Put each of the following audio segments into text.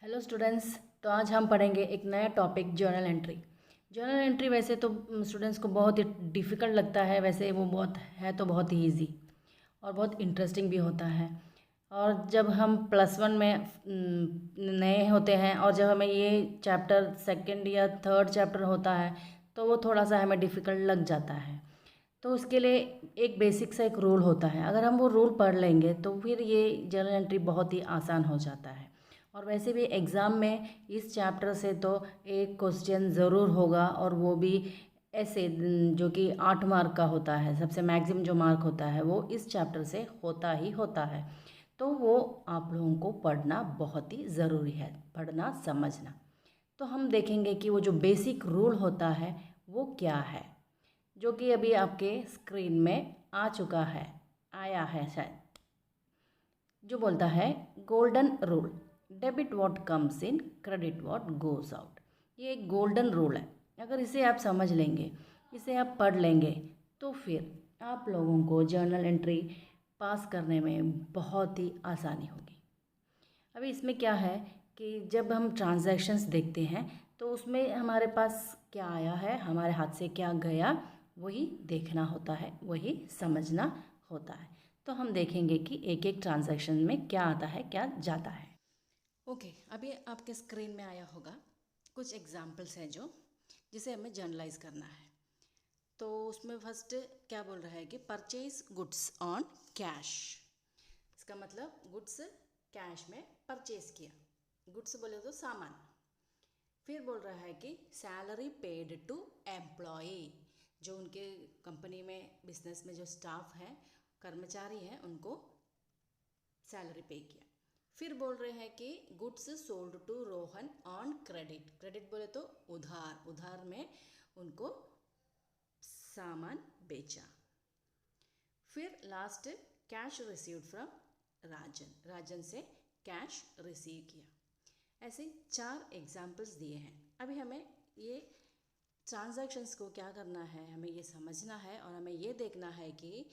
Hello students. तो आज हम पढ़ेंगे एक नया topic journal entry. Journal entry वैसे तो स्टूडेंट्स को बहुत ही डिफ़िकल्ट लगता है, वैसे वो बहुत ही इजी और बहुत इंटरेस्टिंग भी होता है। और जब हम +1 में नए होते हैं और जब हमें ये चैप्टर सेकंड या थर्ड चैप्टर होता है तो वो थोड़ा सा हमें डिफ़िकल्ट लग जाता है। तो उसके लिए एक बेसिक सा एक रूल होता है, अगर हम वो रूल पढ़ लेंगे तो फिर ये जर्नल एंट्री बहुत ही आसान हो जाता है। और वैसे भी एग्ज़ाम में इस चैप्टर से तो एक क्वेश्चन ज़रूर होगा, और वो भी ऐसे जो कि 8 मार्क का होता है। सबसे मैक्सिमम जो मार्क होता है वो इस चैप्टर से होता ही होता है। तो वो आप लोगों को पढ़ना बहुत ही ज़रूरी है, पढ़ना समझना। तो हम देखेंगे कि वो जो बेसिक रूल होता है वो क्या है, जो कि अभी आपके स्क्रीन में आ चुका है, आया है शायद। जो बोलता है golden rule, debit what comes in, credit what goes out. ये एक गोल्डन रूल है। अगर इसे आप समझ लेंगे, इसे आप पढ़ लेंगे, तो फिर आप लोगों को जर्नल एंट्री पास करने में बहुत ही आसानी होगी। अभी इसमें क्या है कि जब हम ट्रांजैक्शंस देखते हैं तो उसमें हमारे पास क्या आया है, हमारे हाथ से क्या गया, वही देखना होता है, वही समझना होता है। तो हम देखेंगे कि एक एक ट्रांजैक्शन में क्या आता है, क्या जाता है। ओके, अभी आपके स्क्रीन में आया होगा कुछ एग्जाम्पल्स हैं जो जिसे हमें जर्नलाइज करना है। तो उसमें फर्स्ट क्या बोल रहा है कि परचेज गुड्स ऑन कैश। इसका मतलब गुड्स कैश में परचेज किया, गुड्स बोले तो सामान। फिर बोल रहा है कि सैलरी पेड टू एम्प्लॉई, जो उनके कंपनी में बिजनेस में जो स्टाफ है, कर्मचारी हैं, उनको सैलरी पे किया। फिर बोल रहे हैं कि goods sold to Rohan on credit. Credit बोले तो उधार, उधार में उनको सामान बेचा। फिर last cash received from Rajan, Rajan से कैश रिसीव किया। ऐसे 4 एग्जाम्पल्स दिए हैं। अभी हमें ये ट्रांजैक्शंस को क्या करना है, हमें ये समझना है और हमें ये देखना है कि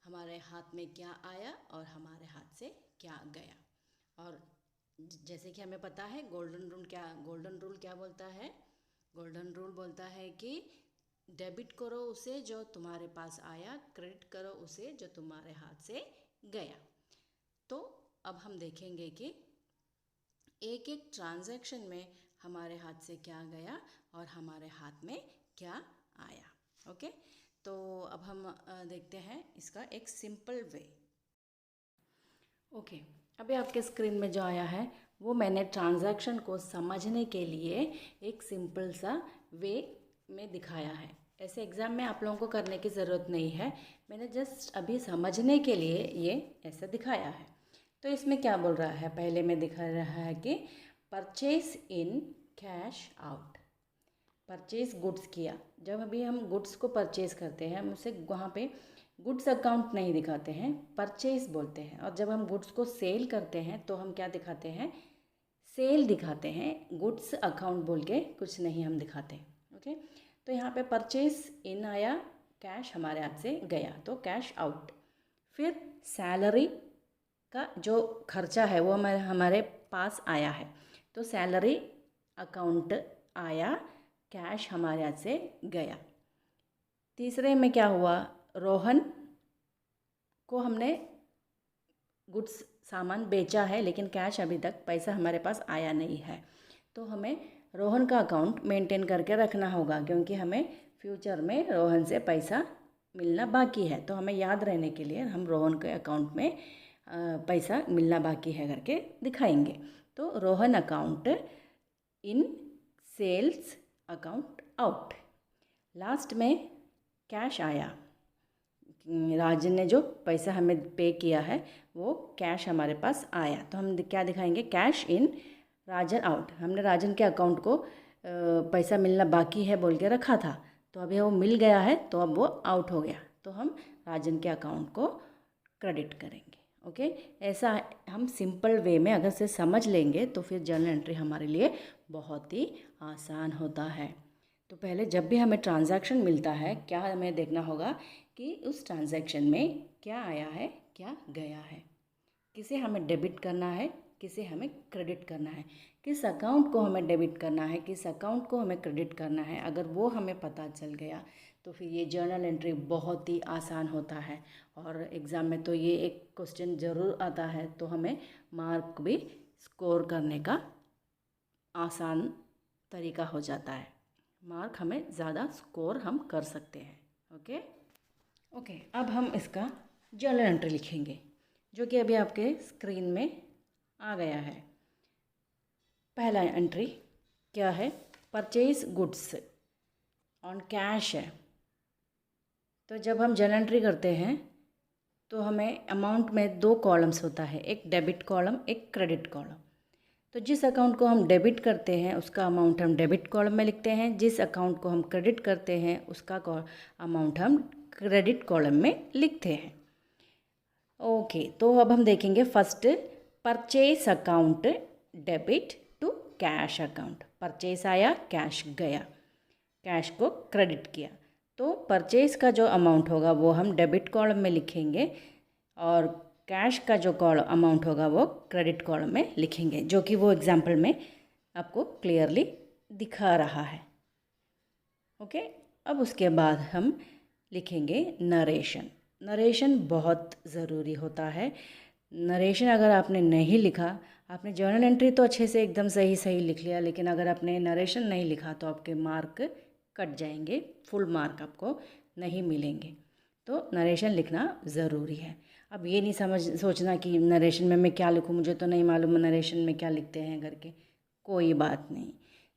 हमारे हाथ में क्या आया और हमारे हाथ से क्या गया। और जैसे कि हमें पता है गोल्डन रूल क्या बोलता है। गोल्डन रूल बोलता है कि डेबिट करो उसे जो तुम्हारे पास आया, क्रेडिट करो उसे जो तुम्हारे हाथ से गया। तो अब हम देखेंगे कि एक एक ट्रांजैक्शन में हमारे हाथ से क्या गया और हमारे हाथ में क्या आया। ओके, तो अब हम देखते हैं इसका एक सिंपल वे। ओके, अभी आपके स्क्रीन में जो आया है वो मैंने ट्रांजैक्शन को समझने के लिए एक सिंपल सा वे में दिखाया है। ऐसे एग्ज़ाम में आप लोगों को करने की ज़रूरत नहीं है, मैंने जस्ट अभी समझने के लिए ये ऐसा दिखाया है। तो इसमें क्या बोल रहा है, पहले में दिखा रहा है कि purchase in cash out. Purchase goods किया, जब अभी हम गुड्स को परचेज करते हैं हम उसे वहाँ पे गुड्स अकाउंट नहीं दिखाते हैं, परचेज बोलते हैं। और जब हम गुड्स को सेल करते हैं तो हम क्या दिखाते हैं, सेल दिखाते हैं, गुड्स अकाउंट बोल के कुछ नहीं हम दिखाते। ओके, तो यहाँ पे परचेज इन आया, कैश हमारे हाथ से गया तो कैश आउट। फिर सैलरी का जो खर्चा है वो हमारे पास आया है, तो सैलरी अकाउंट आया, कैश हमारे हाथ से गया। तीसरे में क्या हुआ, रोहन को हमने गुड्स सामान बेचा है लेकिन कैश अभी तक पैसा हमारे पास आया नहीं है, तो हमें रोहन का अकाउंट मेंटेन करके रखना होगा, क्योंकि हमें फ्यूचर में रोहन से पैसा मिलना बाकी है। तो हमें याद रहने के लिए हम रोहन के अकाउंट में पैसा मिलना बाकी है करके दिखाएंगे। तो Rohan account in, sales account out. Last में कैश आया, राजन ने जो पैसा हमें पे किया है वो कैश हमारे पास आया, तो हम क्या दिखाएंगे, कैश इन, राजन आउट। हमने राजन के अकाउंट को पैसा मिलना बाकी है बोल के रखा था, तो अभी वो मिल गया है तो अब वो आउट हो गया, तो हम राजन के अकाउंट को क्रेडिट करेंगे। ओके, ऐसा हम सिंपल वे में अगर से समझ लेंगे तो फिर जर्नल एंट्री हमारे लिए बहुत ही आसान होता है। तो पहले जब भी हमें ट्रांजैक्शन मिलता है क्या हमें देखना होगा कि उस ट्रांजैक्शन में क्या आया है, क्या गया है, किसे हमें डेबिट करना है, किसे हमें क्रेडिट करना है, किस अकाउंट को हमें डेबिट करना है, किस अकाउंट को हमें क्रेडिट करना है। अगर वो हमें पता चल गया तो फिर ये जर्नल एंट्री बहुत ही आसान होता है। और एग्ज़ाम में तो ये एक क्वेश्चन ज़रूर आता है, तो हमें मार्क भी स्कोर करने का आसान तरीका हो जाता है। मार्क हमें ज़्यादा स्कोर हम कर सकते हैं। ओके, अब हम इसका जर्नल एंट्री लिखेंगे, जो कि अभी आपके स्क्रीन में आ गया है। पहला एंट्री क्या है, परचेज गुड्स ऑन कैश है। तो जब हम जर्नल एंट्री करते हैं तो हमें अमाउंट में 2 कॉलम्स होता है, एक डेबिट कॉलम, एक क्रेडिट कॉलम। तो जिस अकाउंट को हम डेबिट करते हैं उसका अमाउंट हम डेबिट कॉलम में लिखते हैं, जिस अकाउंट को हम क्रेडिट करते हैं उसका अमाउंट हम क्रेडिट कॉलम में लिखते हैं। ओके, तो अब हम देखेंगे first, purchase account debit to cash account. Purchase आया, कैश गया, कैश को क्रेडिट किया। तो परचेज का जो अमाउंट होगा वो हम डेबिट कॉलम में लिखेंगे और कैश का जो अमाउंट होगा वो क्रेडिट कॉलम में लिखेंगे, जो कि वो एग्जाम्पल में आपको क्लियरली दिखा रहा है। ओके, अब उसके बाद हम लिखेंगे नरेशन। नरेशन बहुत ज़रूरी होता है। नरेशन अगर आपने नहीं लिखा, आपने जर्नल एंट्री तो अच्छे से एकदम सही लिख लिया, लेकिन अगर आपने नरेशन नहीं लिखा तो आपके मार्क कट जाएंगे, फुल मार्क आपको नहीं मिलेंगे। तो नरेशन लिखना ज़रूरी है। अब ये नहीं सोचना कि नरेशन में मैं क्या लिखूँ, मुझे तो नहीं मालूम नरेशन में क्या लिखते हैं करके। कोई बात नहीं,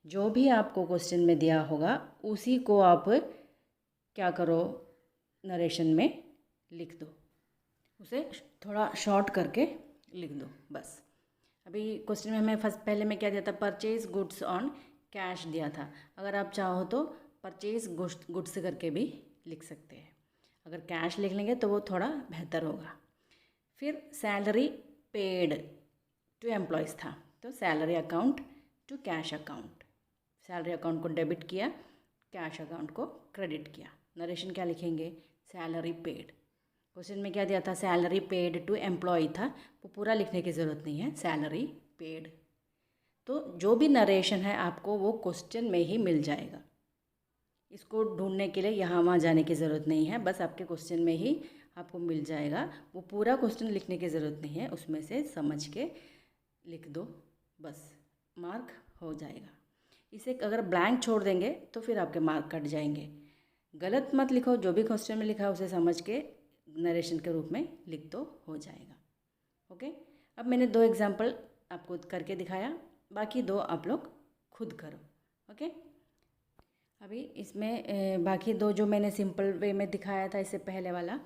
जो भी आपको क्वेश्चन में दिया होगा उसी को आप क्या करो, नरेशन में लिख दो, उसे थोड़ा शॉर्ट करके लिख दो बस। अभी क्वेश्चन में हमें पहले में क्या दिया था, परचेज गुड्स ऑन कैश दिया था। अगर आप चाहो तो परचेज गुड्स करके भी लिख सकते हैं। अगर कैश लिख लेंगे तो वो थोड़ा बेहतर होगा। फिर सैलरी पेड टू एम्प्लॉयज़ था, तो salary account to cash account. Salary account को डेबिट किया, कैश अकाउंट को क्रेडिट किया। नरेशन क्या लिखेंगे, सैलरी पेड। क्वेश्चन में क्या दिया था, सैलरी पेड टू एम्प्लॉय था, वो पूरा लिखने की ज़रूरत नहीं है, सैलरी पेड। तो जो भी नरेशन है आपको वो क्वेश्चन में ही मिल जाएगा। इसको ढूंढने के लिए यहाँ वहाँ जाने की ज़रूरत नहीं है, बस आपके क्वेश्चन में ही आपको मिल जाएगा। वो पूरा क्वेश्चन लिखने की ज़रूरत नहीं है, उसमें से समझ के लिख दो, बस मार्क हो जाएगा। इसे अगर ब्लैंक छोड़ देंगे तो फिर आपके मार्क कट जाएंगे। गलत मत लिखो, जो भी क्वेश्चन में लिखा है उसे समझ के नरेशन के रूप में लिख दो, हो जाएगा। ओके, अब मैंने 2 एग्जाम्पल आपको करके दिखाया, बाकी 2 आप लोग खुद करो। ओके, अभी इसमें बाकी 2 जो मैंने सिंपल वे में दिखाया था इससे पहले वाला,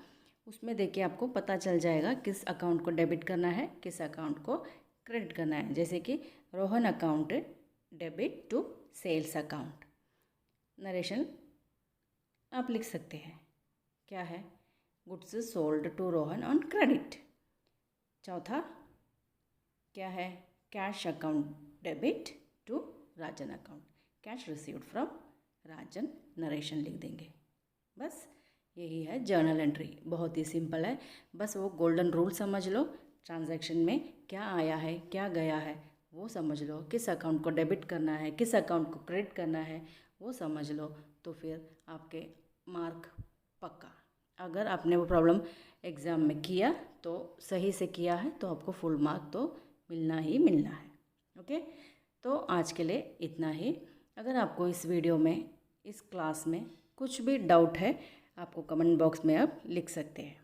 उसमें देखिए आपको पता चल जाएगा किस अकाउंट को डेबिट करना है, किस अकाउंट को क्रेडिट करना है। जैसे कि Rohan account debit to sales account. Narration आप लिख सकते हैं, क्या है, goods sold to Rohan on credit. चौथा क्या है, cash account debit to Rajan account, cash received from Rajan. Narration लिख देंगे, बस यही है जर्नल एंट्री। बहुत ही सिंपल है, बस वो गोल्डन रूल समझ लो। ट्रांजैक्शन में क्या आया है, क्या गया है वो समझ लो, किस अकाउंट को डेबिट करना है, किस अकाउंट को क्रेडिट करना है वो समझ लो, तो फिर आपके मार्क पक्का। अगर आपने वो प्रॉब्लम एग्ज़ाम में किया तो सही से किया है तो आपको फुल मार्क तो मिलना ही मिलना है। ओके, तो आज के लिए इतना ही। अगर आपको इस वीडियो में, इस क्लास में कुछ भी डाउट है, आपको कमेंट बॉक्स में आप लिख सकते हैं।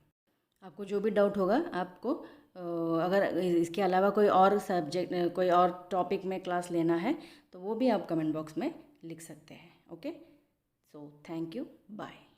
आपको जो भी डाउट होगा, आपको अगर इसके अलावा कोई और सब्जेक्ट, कोई और टॉपिक में क्लास लेना है तो वो भी आप कमेंट बॉक्स में लिख सकते हैं। Okay, so thank you, bye.